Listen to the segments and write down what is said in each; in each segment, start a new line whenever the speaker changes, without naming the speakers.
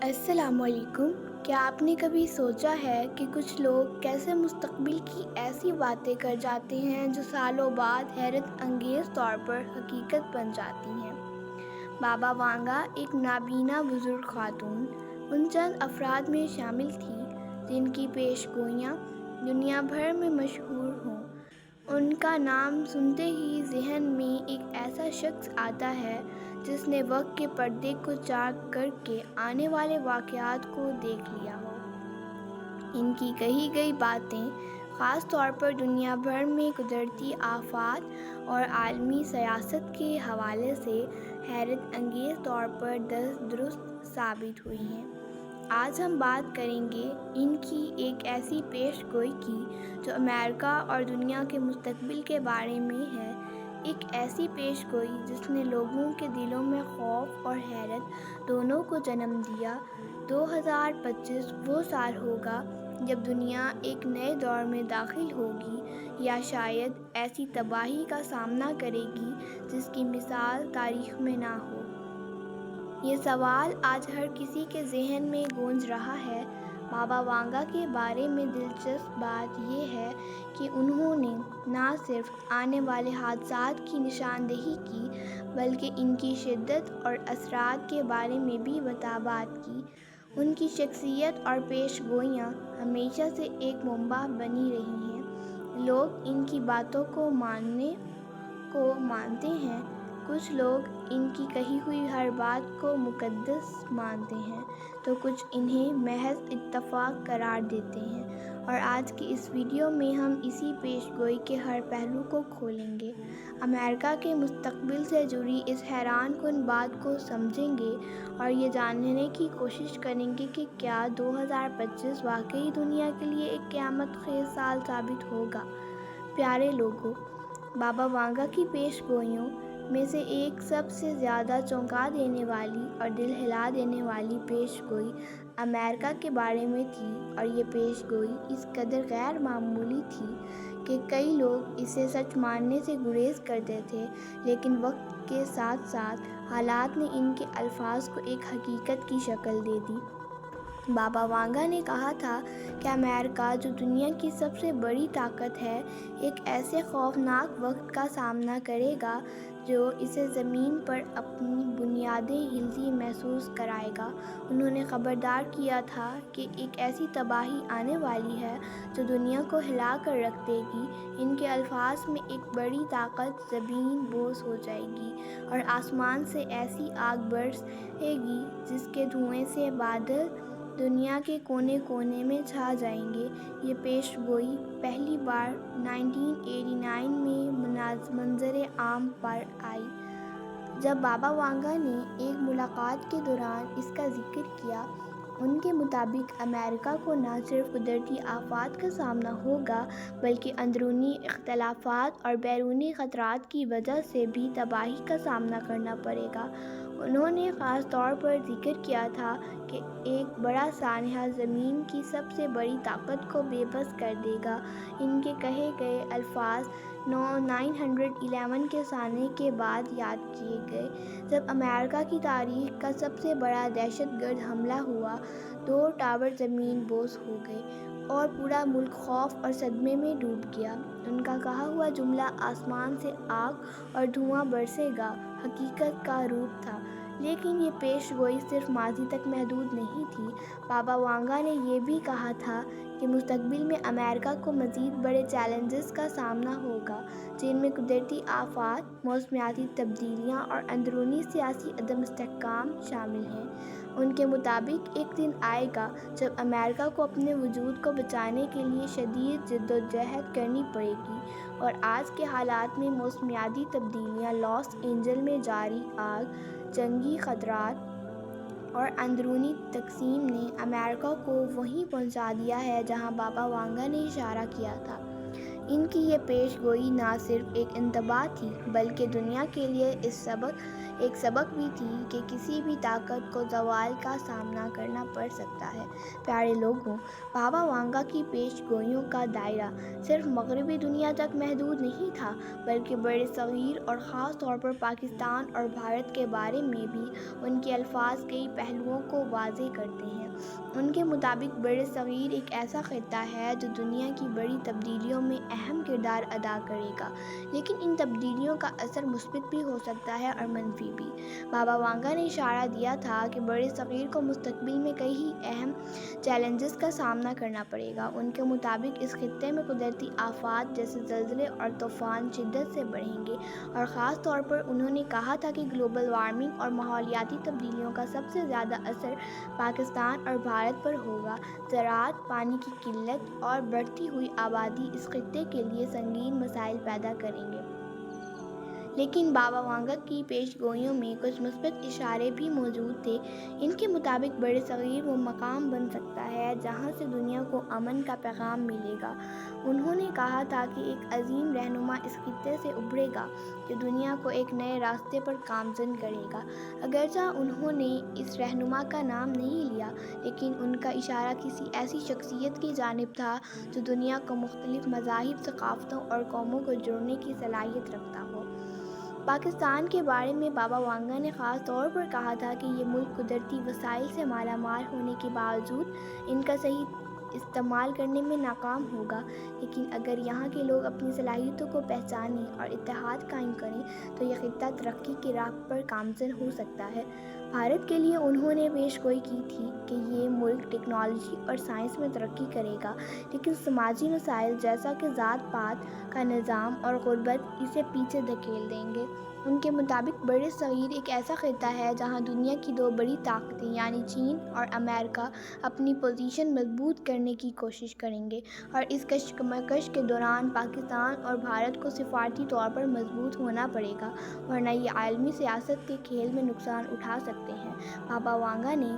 السلام علیکم۔ کیا آپ نے کبھی سوچا ہے کہ کچھ لوگ کیسے مستقبل کی ایسی باتیں کر جاتے ہیں جو سالوں بعد حیرت انگیز طور پر حقیقت بن جاتی ہیں؟ بابا وانگا ایک نابینا بزرگ خاتون ان چند افراد میں شامل تھی جن کی پیش گوئیاں دنیا بھر میں مشہور ہوں۔ ان کا نام سنتے ہی ذہن میں ایک ایسا شخص آتا ہے جس نے وقت کے پردے کو چاک کر کے آنے والے واقعات کو دیکھ لیا ہو۔ ان کی کہی گئی باتیں خاص طور پر دنیا بھر میں قدرتی آفات اور عالمی سیاست کے حوالے سے حیرت انگیز طور پر درست ثابت ہوئی ہیں۔ آج ہم بات کریں گے ان کی ایک ایسی پیش گوئی کی جو امریکہ اور دنیا کے مستقبل کے بارے میں ہے، ایک ایسی پیش گوئی جس نے لوگوں کے دلوں میں خوف اور حیرت دونوں کو جنم دیا۔ 2025 وہ سال ہوگا جب دنیا ایک نئے دور میں داخل ہوگی یا شاید ایسی تباہی کا سامنا کرے گی جس کی مثال تاریخ میں نہ ہو۔ یہ سوال آج ہر کسی کے ذہن میں گونج رہا ہے۔ بابا وانگا کے بارے میں دلچسپ بات یہ ہے کہ انہوں نے نہ صرف آنے والے حادثات کی نشاندہی کی بلکہ ان کی شدت اور اثرات کے بارے میں بھی بات کی۔ ان کی شخصیت اور پیش گوئیاں ہمیشہ سے ایک منبع بنی رہی ہیں۔ لوگ ان کی باتوں کو مانتے ہیں، کچھ لوگ ان کی کہی ہوئی ہر بات کو مقدس مانتے ہیں تو کچھ انہیں محض اتفاق قرار دیتے ہیں، اور آج کی اس ویڈیو میں ہم اسی پیش گوئی کے ہر پہلو کو کھولیں گے، امریکہ کے مستقبل سے جڑی اس حیران کن بات کو سمجھیں گے اور یہ جاننے کی کوشش کریں گے کہ کیا 2025 واقعی دنیا کے لیے ایک قیامت خیز سال ثابت ہوگا۔ پیارے لوگو، بابا وانگا کی پیش گوئیوں میں سے ایک سب سے زیادہ چونکا دینے والی اور دل ہلا دینے والی پیش گوئی امریکہ کے بارے میں تھی، اور یہ پیش گوئی اس قدر غیر معمولی تھی کہ کئی لوگ اسے سچ ماننے سے گریز کرتے تھے، لیکن وقت کے ساتھ ساتھ حالات نے ان کے الفاظ کو ایک حقیقت کی شکل دے دی۔ بابا وانگا نے کہا تھا کہ امریکہ جو دنیا کی سب سے بڑی طاقت ہے، ایک ایسے خوفناک وقت کا سامنا کرے گا جو اسے زمین پر اپنی بنیادیں ہلتی محسوس کرائے گا۔ انہوں نے خبردار کیا تھا کہ ایک ایسی تباہی آنے والی ہے جو دنیا کو ہلا کر رکھ دے گی۔ ان کے الفاظ میں ایک بڑی طاقت زمین بوس ہو جائے گی اور آسمان سے ایسی آگ برسے گی جس کے دھوئیں سے بادل دنیا کے کونے کونے میں چھا جائیں گے۔ یہ پیش گوئی پہلی بار 1989 میں منظر عام پر آئی جب بابا وانگا نے ایک ملاقات کے دوران اس کا ذکر کیا۔ ان کے مطابق امریکہ کو نہ صرف قدرتی آفات کا سامنا ہوگا بلکہ اندرونی اختلافات اور بیرونی خطرات کی وجہ سے بھی تباہی کا سامنا کرنا پڑے گا۔ انہوں نے خاص طور پر ذکر کیا تھا کہ ایک بڑا سانحہ زمین کی سب سے بڑی طاقت کو بے بس کر دے گا۔ ان کے کہے گئے الفاظ 9/11 کے سانحے کے بعد یاد کیے گئے جب امریکہ کی تاریخ کا سب سے بڑا دہشت گرد حملہ ہوا۔ 2 ٹاور زمین بوس ہو گئے اور پورا ملک خوف اور صدمے میں ڈوب گیا۔ ان کا کہا ہوا جملہ "آسمان سے آگ اور دھواں برسے گا" حقیقت کا روپ تھا، لیکن یہ پیش گوئی صرف ماضی تک محدود نہیں تھی۔ بابا وانگا نے یہ بھی کہا تھا کہ مستقبل میں امریکہ کو مزید بڑے چیلنجز کا سامنا ہوگا، جن میں قدرتی آفات، موسمیاتی تبدیلیاں اور اندرونی سیاسی عدم استحکام شامل ہیں۔ ان کے مطابق ایک دن آئے گا جب امریکہ کو اپنے وجود کو بچانے کے لیے شدید جدوجہد کرنی پڑے گی، اور آج کے حالات میں موسمیاتی تبدیلیاں، لاس اینجلس میں جاری آگ، جنگی خطرات اور اندرونی تقسیم نے امریکہ کو وہیں پہنچا دیا ہے جہاں بابا وانگا نے اشارہ کیا تھا۔ ان کی یہ پیش گوئی نہ صرف ایک انتباہ تھی بلکہ دنیا کے لیے اس سبق ایک سبق بھی تھی کہ کسی بھی طاقت کو زوال کا سامنا کرنا پڑ سکتا ہے۔ پیارے لوگوں، بابا وانگا کی پیش گوئیوں کا دائرہ صرف مغربی دنیا تک محدود نہیں تھا، بلکہ بڑے صغیر اور خاص طور پر پاکستان اور بھارت کے بارے میں بھی۔ ان کے الفاظ کئی پہلوؤں کو واضح کرتے ہیں۔ ان کے مطابق بر صغیر ایک ایسا خطہ ہے جو دنیا کی بڑی تبدیلیوں میں اہم کردار ادا کرے گا، لیکن ان تبدیلیوں کا اثر مثبت بھی ہو سکتا ہے اور منفی بھی۔ بابا وانگا نے اشارہ دیا تھا کہ بر صغیر کو مستقبل میں کئی اہم چیلنجز کا سامنا کرنا پڑے گا۔ ان کے مطابق اس خطے میں قدرتی آفات جیسے زلزلے اور طوفان شدت سے بڑھیں گے، اور خاص طور پر انہوں نے کہا تھا کہ گلوبل وارمنگ اور ماحولیاتی تبدیلیوں کا سب سے زیادہ اثر پاکستان اور بھارت پر ہوگا۔ زراعت، پانی کی قلت اور بڑھتی ہوئی آبادی اس خطے کے لیے سنگین مسائل پیدا کریں گے۔ لیکن بابا وانگا کی پیش گوئیوں میں کچھ مثبت اشارے بھی موجود تھے۔ ان کے مطابق بر صغیر وہ مقام بن سکتا ہے جہاں سے دنیا کو امن کا پیغام ملے گا۔ انہوں نے کہا تھا کہ ایک عظیم رہنما اس خطے سے ابھرے گا جو دنیا کو ایک نئے راستے پر گامزن کرے گا۔ اگرچہ انہوں نے اس رہنما کا نام نہیں لیا، لیکن ان کا اشارہ کسی ایسی شخصیت کی جانب تھا جو دنیا کو مختلف مذاہب، ثقافتوں اور قوموں کو جوڑنے کی صلاحیت رکھتا ہو۔ پاکستان کے بارے میں بابا وانگا نے خاص طور پر کہا تھا کہ یہ ملک قدرتی وسائل سے مالا مال ہونے کے باوجود ان کا صحیح استعمال کرنے میں ناکام ہوگا، لیکن اگر یہاں کے لوگ اپنی صلاحیتوں کو پہچانیں اور اتحاد قائم کریں تو یہ خطہ ترقی کی راہ پر گامزن ہو سکتا ہے۔ بھارت کے لیے انہوں نے پیش گوئی کی تھی کہ یہ ملک ٹیکنالوجی اور سائنس میں ترقی کرے گا، لیکن سماجی مسائل جیسا کہ ذات پات کا نظام اور غربت اسے پیچھے دھکیل دیں گے۔ ان کے مطابق بر صغیر ایک ایسا خطہ ہے جہاں دنیا کی دو بڑی طاقتیں یعنی چین اور امریکہ اپنی پوزیشن مضبوط کرنے کی کوشش کریں گے، اور اس کشمکش کے دوران پاکستان اور بھارت کو سفارتی طور پر مضبوط ہونا پڑے گا، ورنہ یہ عالمی سیاست کے کھیل میں نقصان اٹھا سکتے ہیں۔ بابا وانگا نے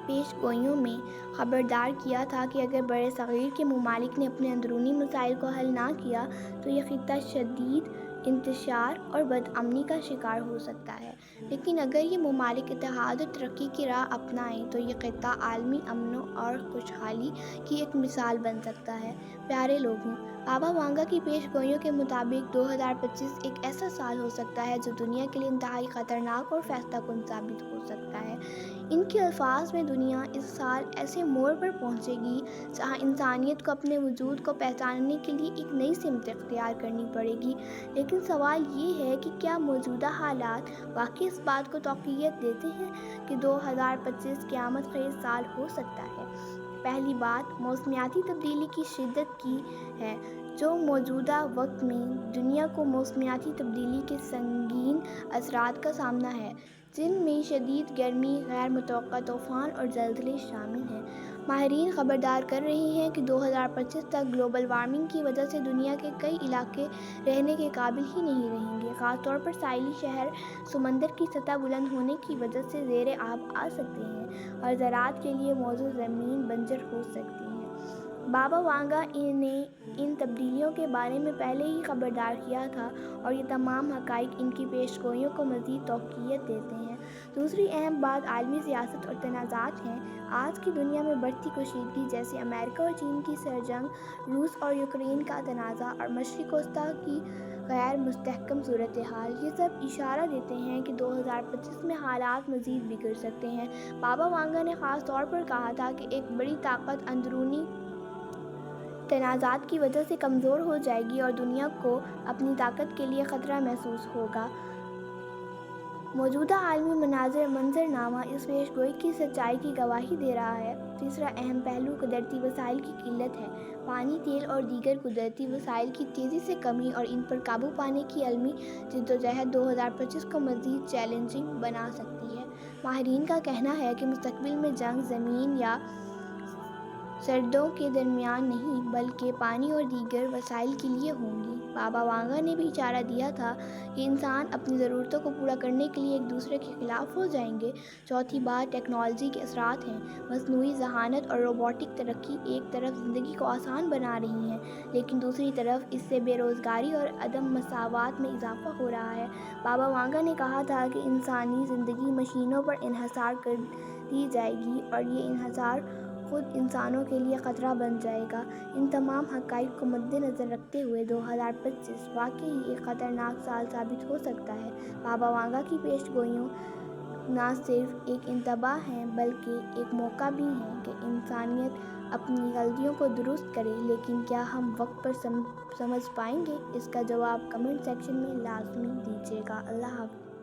پیش گوئیوں میں خبردار کیا تھا کہ اگر بر صغیر کے ممالک نے اپنے اندرونی مسائل کو حل نہ کیا تو یہ خطہ شدید انتشار اور بدامنی کا شکار ہو سکتا ہے، لیکن اگر یہ ممالک اتحاد اور ترقی کی راہ اپنائیں تو یہ خطہ عالمی امن اور خوشحالی کی ایک مثال بن سکتا ہے۔ پیارے لوگوں، بابا وانگا کی پیش گوئیوں کے مطابق 2025 ایک ایسا سال ہو سکتا ہے جو دنیا کے لیے انتہائی خطرناک اور فیصلہ کن ثابت ہو سکتا ہے۔ ان کے الفاظ میں دنیا اس سال ایسے موڑ پر پہنچے گی جہاں انسانیت کو اپنے وجود کو پہچاننے کے لیے ایک نئی سمت اختیار کرنی پڑے گی، لیکن سوال یہ ہے کہ کیا موجودہ حالات واقعی اس بات کو توقیت دیتے ہیں کہ 2025 قیامت خیز سال ہو سکتا ہے؟ پہلی بات موسمیاتی تبدیلی کی شدت کی ہے، جو موجودہ وقت میں دنیا کو موسمیاتی تبدیلی کے سنگین اثرات کا سامنا ہے، جن میں شدید گرمی، غیر متوقع طوفان اور زلزلے شامل ہیں۔ ماہرین خبردار کر رہے ہیں کہ 2025 تک گلوبل وارمنگ کی وجہ سے دنیا کے کئی علاقے رہنے کے قابل ہی نہیں رہیں گے، خاص طور پر ساحلی شہر سمندر کی سطح بلند ہونے کی وجہ سے زیر آب آ سکتے ہیں اور زراعت کے لیے موزوں زمین بنجر ہو سکتی ہے۔ بابا وانگا نے ان تبدیلیوں کے بارے میں پہلے ہی خبردار کیا تھا، اور یہ تمام حقائق ان کی پیش گوئیوں کو مزید توقیت دیتے ہیں۔ دوسری اہم بات عالمی سیاست اور تنازعات ہیں۔ آج کی دنیا میں بڑھتی کشیدگی جیسے امریکہ اور چین کی سرجنگ، روس اور یوکرین کا تنازع اور مشرق وسطیٰ کی غیر مستحکم صورتحال، یہ سب اشارہ دیتے ہیں کہ 2025 میں حالات مزید بگڑ سکتے ہیں۔ بابا وانگا نے خاص طور پر کہا تھا کہ ایک بڑی طاقت اندرونی تنازعات کی وجہ سے کمزور ہو جائے گی اور دنیا کو اپنی طاقت کے لیے خطرہ محسوس ہوگا۔ موجودہ عالمی منظرنامہ اس پیش گوئی کی سچائی کی گواہی دے رہا ہے۔ تیسرا اہم پہلو قدرتی وسائل کی قلت ہے۔ پانی، تیل اور دیگر قدرتی وسائل کی تیزی سے کمی اور ان پر قابو پانے کی عالمی جدوجہد 2025 کو مزید چیلنجنگ بنا سکتی ہے۔ ماہرین کا کہنا ہے کہ مستقبل میں جنگ، زمین یا سردوں کے درمیان نہیں بلکہ پانی اور دیگر وسائل کے لیے ہوں گی۔ بابا وانگا نے بھی اشارہ دیا تھا کہ انسان اپنی ضرورتوں کو پورا کرنے کے لیے ایک دوسرے کے خلاف ہو جائیں گے۔ چوتھی بات ٹیکنالوجی کے اثرات ہیں۔ مصنوعی ذہانت اور روبوٹک ترقی ایک طرف زندگی کو آسان بنا رہی ہیں، لیکن دوسری طرف اس سے بے روزگاری اور عدم مساوات میں اضافہ ہو رہا ہے۔ بابا وانگا نے کہا تھا کہ انسانی زندگی مشینوں پر انحصار کر دی جائے گی اور یہ انحصار خود انسانوں کے لیے خطرہ بن جائے گا۔ ان تمام حقائق کو مد نظر رکھتے ہوئے 2025 واقعی ایک خطرناک سال ثابت ہو سکتا ہے۔ بابا وانگا کی پیش گوئیاں نہ صرف ایک انتباہ ہیں بلکہ ایک موقع بھی ہیں کہ انسانیت اپنی غلطیوں کو درست کرے، لیکن کیا ہم وقت پر سمجھ پائیں گے؟ اس کا جواب کمنٹ سیکشن میں لازمی دیجیے گا۔ اللہ حافظ۔